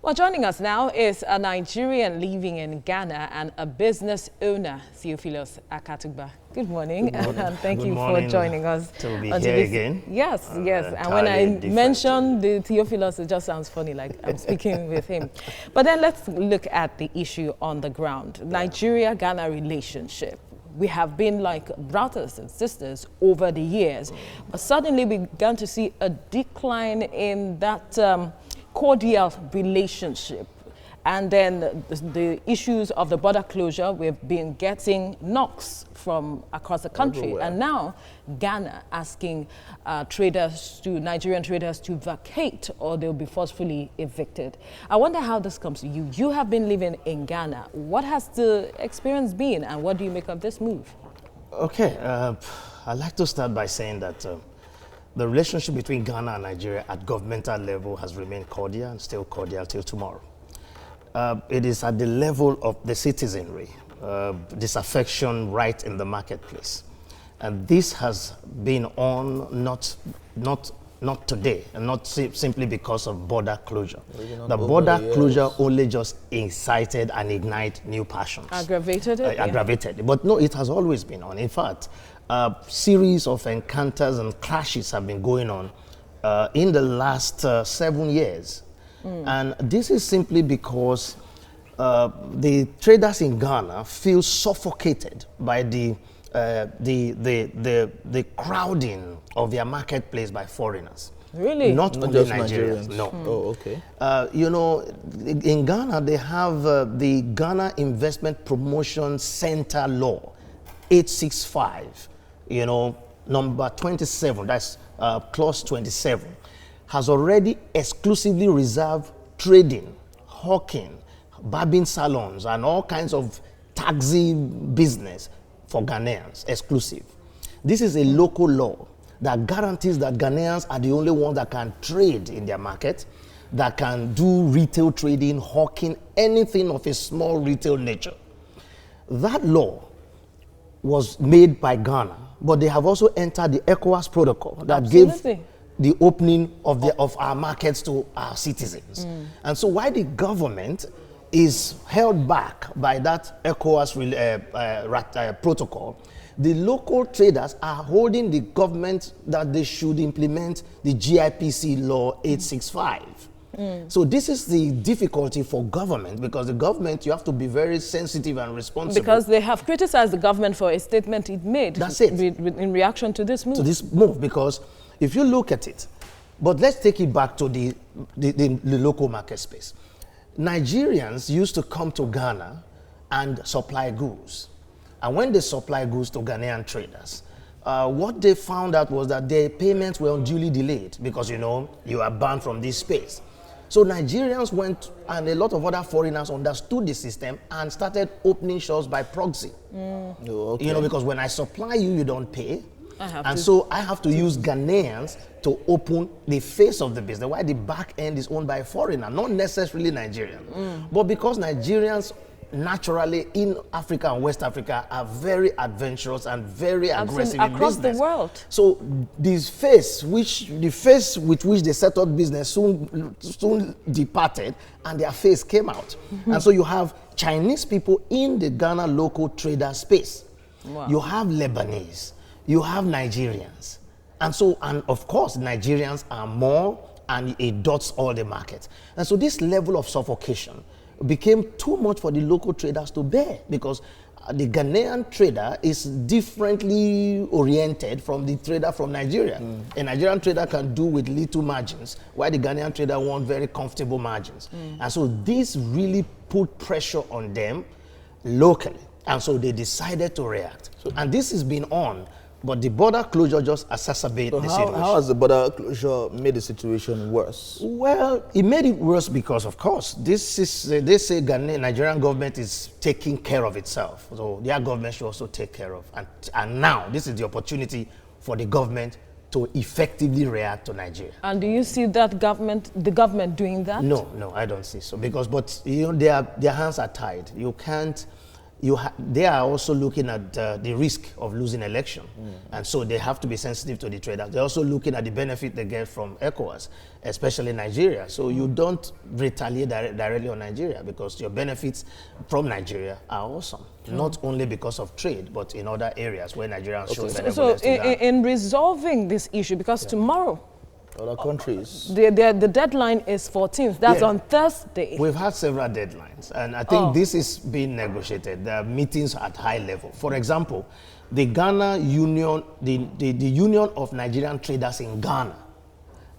Well, joining us now is a Nigerian living in Ghana and a business owner, Theophilus Akatugba. Good morning, and thank you for joining us. To be here again. Yes, yes. And when I mention the Theophilus, it just sounds funny, like I'm speaking with him. But then let's look at the issue on the ground. Nigeria-Ghana relationship. We have been like brothers and sisters over the years, but suddenly we began to see a decline in that cordial relationship. And then the issues of the border closure, we've been getting knocks from across the country. Everywhere. And now Ghana asking Nigerian traders to vacate or they'll be forcefully evicted. I wonder how this comes to you. You have been living in Ghana. What has the experience been and what do you make of this move? Okay, I'd like to start by saying that the relationship between Ghana and Nigeria at governmental level has remained cordial and still cordial till tomorrow. It is at the level of the citizenry, disaffection right in the marketplace. And this has been on not today, and not simply because of border closure. The border closure only just incited and ignited new passions. Aggravated it? Aggravated it. But no, it has always been on. In fact, a series of encounters and clashes have been going on in the last 7 years. And this is simply because the traders in Ghana feel suffocated by the crowding of their marketplace by foreigners. Really? Not only Nigerians. No. Oh, okay. You know, in Ghana, they have the Ghana Investment Promotion Center Law, 865, you know, number 27, that's clause 27, has already exclusively reserved trading, hawking, barbing salons, and all kinds of taxi business for Ghanaians, exclusive. This is a local law that guarantees that Ghanaians are the only ones that can trade in their market, that can do retail trading, hawking, anything of a small retail nature. That law was made by Ghana, but they have also entered the ECOWAS protocol that gave the opening of our markets to our citizens. And so while the government is held back by that ECOWAS protocol, the local traders are holding the government that they should implement the GIPC law 865. So this is the difficulty for government, because the government, you have to be very sensitive and responsible. Because they have criticized the government for a statement it made. That's it. In reaction to this move. Because if you look at it, but let's take it back to the local market space. Nigerians used to come to Ghana and supply goods. And when they supply goods to Ghanaian traders, what they found out was that their payments were unduly delayed because, you know, you are banned from this space. So Nigerians went, and a lot of other foreigners understood the system and started opening shops by proxy. Oh, okay. You know, because when I supply you, you don't pay. So I have to use Ghanaians to open the face of the business, while the back end is owned by a foreigner, not necessarily Nigerian. But because Nigerians naturally in Africa and West Africa are very adventurous and very aggressive in across business. the world. So this face, the face with which they set up business soon departed, and their face came out. And so you have Chinese people in the Ghana local trader space. Wow. You have Lebanese, you have Nigerians. And so, and of course, Nigerians are more, and it dots all the markets. And so this level of suffocation became too much for the local traders to bear, because the Ghanaian trader is differently oriented from the trader from Nigeria. A Nigerian trader can do with little margins, while the Ghanaian trader wants very comfortable margins. And so this really put pressure on them locally. And so they decided to react. And this has been on, but the border closure just exacerbated the situation. How has the border closure made the situation worse? Well, it made it worse because, of course, this is they say Nigerian government is taking care of itself. So their government should also take care of. And now, this is the opportunity for the government to effectively react to Nigeria. And do you see that the government doing that? No, I don't see so. But you know, their hands are tied. You can't they are also looking at the risk of losing election. And so they have to be sensitive to the traders. They're also looking at the benefit they get from ECOWAS, especially Nigeria. So you don't retaliate directly on Nigeria because your benefits from Nigeria are awesome. Not only because of trade, but in other areas where Nigerians show benevolence So to Ghana. in resolving this issue, because tomorrow, Other countries. the deadline is 14th. That's on Thursday. We've had several deadlines, and I think this is being negotiated. There are meetings at high level. For example, the Ghana Union, the Union of Nigerian Traders in Ghana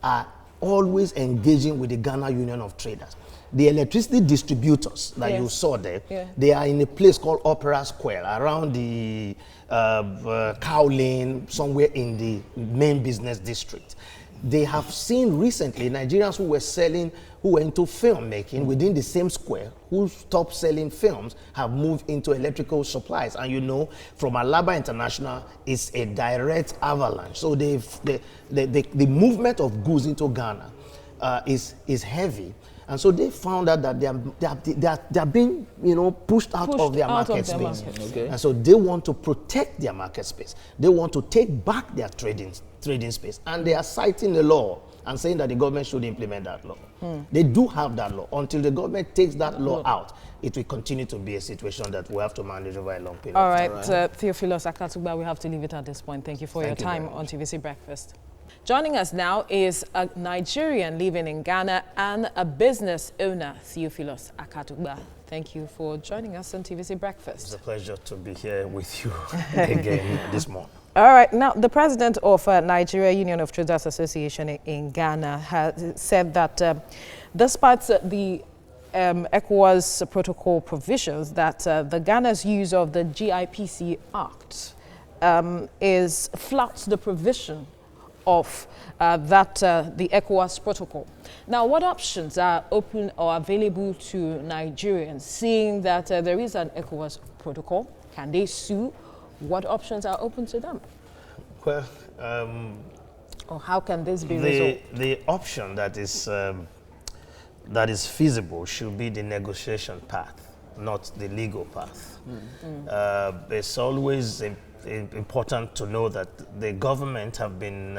are always engaging with the Ghana Union of Traders. The electricity distributors that you saw there, they are in a place called Opera Square, around the Cow Lane, somewhere in the main business district. They have seen recently Nigerians who were into filmmaking within the same square, who stopped selling films, have moved into electrical supplies. And you know, from Alaba International, it's a direct avalanche. So the movement of goods into Ghana is heavy. And so they found out that they are being, pushed out of their market space. Okay. And so they want to protect their market space. They want to take back their trading space. And they are citing the law and saying that the government should implement that law. They do have that law. Until the government takes that law out, it will continue to be a situation that we have to manage over a long period All of right, time. Theophilus Akatugba, we have to leave it at this point. Thank you for your Thank you time very on much. TVC Breakfast. Joining us now is a Nigerian living in Ghana and a business owner, Theophilus Akatugba. Thank you for joining us on TVC Breakfast. It's a pleasure to be here with you again this morning. All right, now the president of Nigeria Union of Traders Association in Ghana has said that despite the ECOWAS protocol provisions, that the Ghana's use of the GIPC Act flouts the provision of the ECOWAS protocol. Now, what options are open or available to Nigerians, seeing that there is an ECOWAS protocol? Can they sue? What options are open to them? Well, or how can this be resolved? the option that is feasible should be the negotiation path, not the legal path. It's always important to know that the government have been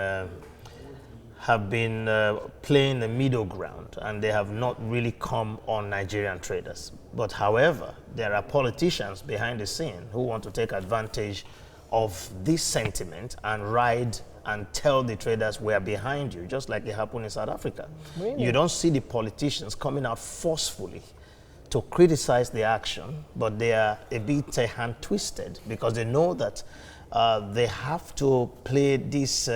playing the middle ground, and they have not really come on Nigerian traders. But however, there are politicians behind the scene who want to take advantage of this sentiment and ride and tell the traders we are behind you, just like it happened in South Africa. Really? You don't see the politicians coming out forcefully to criticize the action, but they are a bit hand twisted because they know that they have to play this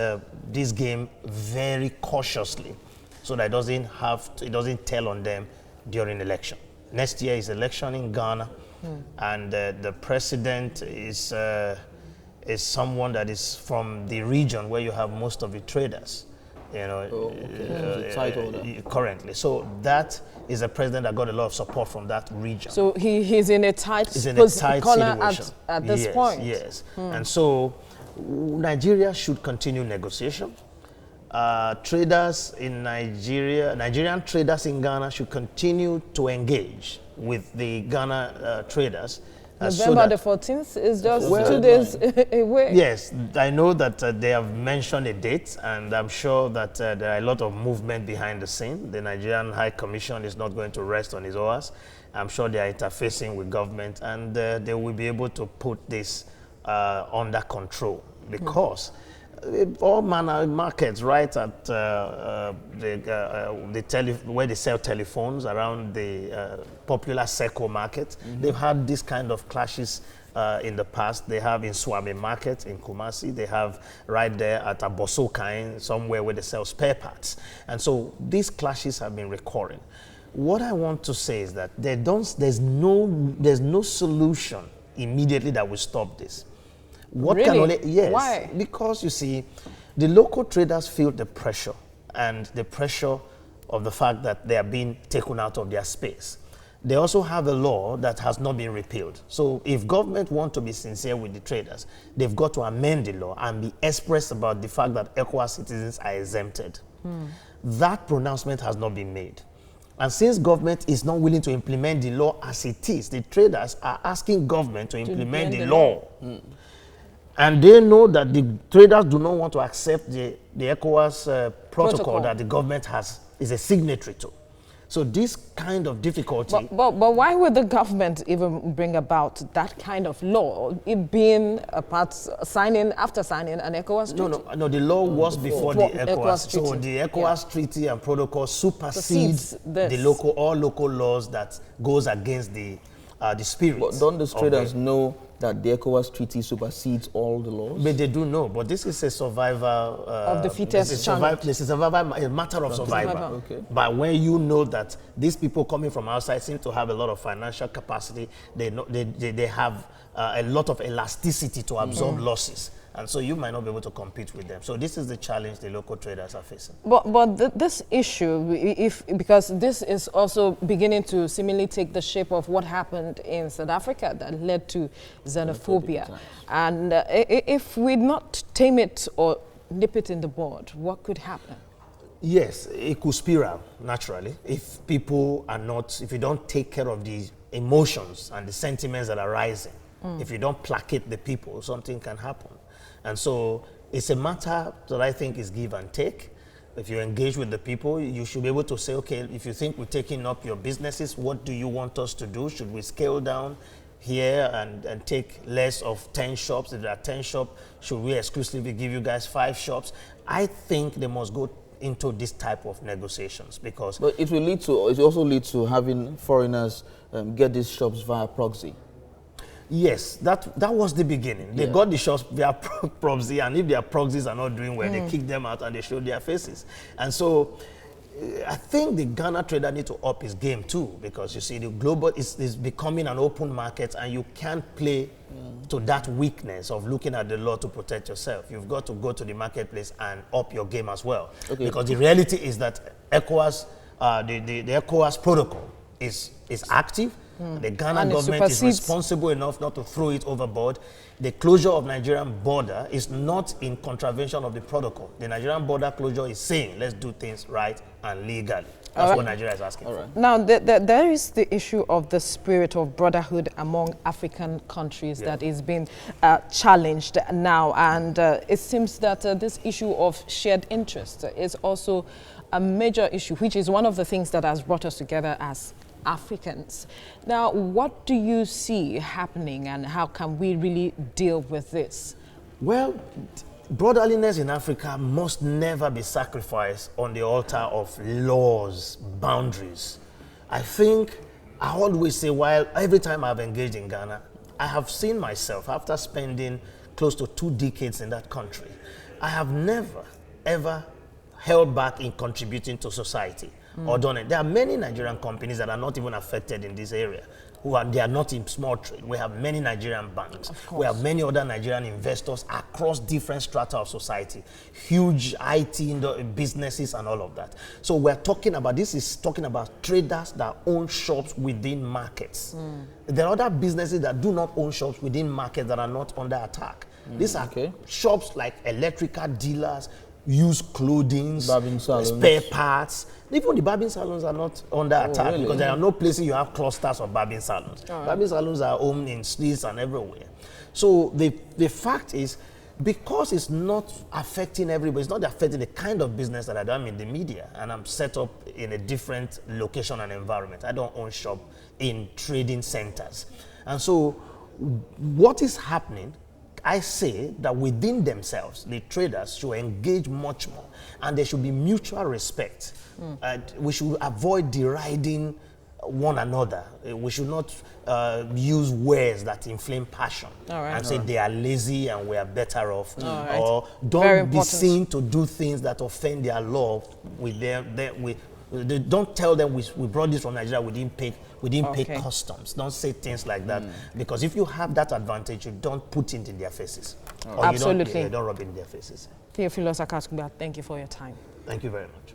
game very cautiously, so that it doesn't tell on them during election. Next year is election in Ghana, and the president is someone that is from the region where you have most of the traders. Currently. So that is a president that got a lot of support from that region. So he's in a tight corner at this point. Yes. And so Nigeria should continue negotiation. Traders in Nigeria, Nigerian traders in Ghana should continue to engage with the Ghana traders. November the 14th is just 2 days away. Yes, I know that they have mentioned a date, and I'm sure that there are a lot of movement behind the scene. The Nigerian High Commission is not going to rest on its oars. I'm sure they are interfacing with government, and they will be able to put this under control, because all manner of markets, right at where they sell telephones around the popular Seco market, they've had this kind of clashes in the past. They have in Swami Market in Kumasi. They have right there at Abosokain, somewhere where they sell spare parts. And so these clashes have been recurring. What I want to say is that there's no solution immediately that will stop this. Yes. Why? Because you see, the local traders feel the pressure, and the pressure of the fact that they are being taken out of their space. They also have a law that has not been repealed. So if government want to be sincere with the traders, they've got to amend the law and be express about the fact that ECOWAS citizens are exempted. That pronouncement has not been made. And since government is not willing to implement the law as it is, the traders are asking government to implement the law. And they know that the traders do not want to accept the ECOWAS protocol that the government is a signatory to. So this kind of difficulty... But why would the government even bring about that kind of law, it being after signing an ECOWAS treaty? No, the law was before the ECOWAS. So the ECOWAS treaty and protocol supersedes all local laws that goes against the spirit. But don't the traders know that the ECOWAS treaty supersedes all the laws? But they do know. But this is a survival of the fittest. This is a matter of survival. Okay. But when you know that these people coming from outside seem to have a lot of financial capacity, they have a lot of elasticity to absorb losses. And so you might not be able to compete with them. So this is the challenge the local traders are facing. But this issue, because this is also beginning to seemingly take the shape of what happened in South Africa that led to xenophobia. And if we not tame it or nip it in the bud, what could happen? Yes, it could spiral naturally if people are not, if you don't take care of the emotions and the sentiments that are rising. If you don't placate the people, something can happen. And so it's a matter that I think is give and take. If you engage with the people, you should be able to say, okay, if you think we're taking up your businesses, what do you want us to do? Should we scale down here and take less of 10 shops? If there are 10 shops, should we exclusively give you guys 5 shops? I think they must go into this type of negotiations because... But it will lead to, it also leads to having foreigners get these shops via proxy. Yes, that was the beginning. They got the shops via proxy, and if their proxies are not doing well, they kick them out and they show their faces. And so I think the Ghana trader need to up his game too, because you see the global is becoming an open market, and you can't play to that weakness of looking at the law to protect yourself. You've got to go to the marketplace and up your game as well. Okay. Because the reality is that ECOWAS, the ECOWAS protocol is active. The Ghana government is responsible enough not to throw it overboard. The closure of Nigerian border is not in contravention of the protocol. The Nigerian border closure is saying, let's do things right and legally. That's what Nigeria is asking for. Now, there is the issue of the spirit of brotherhood among African countries that is being challenged now. And it seems that this issue of shared interest is also a major issue, which is one of the things that has brought us together as Africans. Now, what do you see happening, and how can we really deal with this? Well, brotherliness in Africa must never be sacrificed on the altar of laws, boundaries. I think I always say, while every time I've engaged in Ghana, I have seen myself, after spending close to 2 decades in that country, I have never, ever held back in contributing to society. Or done it. There are many Nigerian companies that are not even affected in this area. They are not in small trade. We have many Nigerian banks. We have many other Nigerian investors across different strata of society. Huge IT businesses and all of that. So we're talking about, this is talking about traders that own shops within markets. There are other businesses that do not own shops within markets that are not under attack. These are shops like electrical dealers, used clothing, spare parts. Even the barbing salons are not under attack because there are no places you have clusters of barbing salons. Barbing salons are owned in streets and everywhere. So the fact is, because it's not affecting everybody, it's not affecting the kind of business that I do. I'm in the media and I'm set up in a different location and environment. I don't own shop in trading centers. And so what is happening, I say that within themselves, the traders should engage much more, and there should be mutual respect. We should avoid deriding one another. We should not use words that inflame passion and say they are lazy and we are better off. Or don't be seen to do things that offend their law with them. Don't tell them we brought this from Nigeria, we didn't pay customs. Don't say things like that, because if you have that advantage, you don't put it in their faces. Or Absolutely. You don't rub it in their faces. Theophilus Akaskuba, thank you for your time. Thank you very much.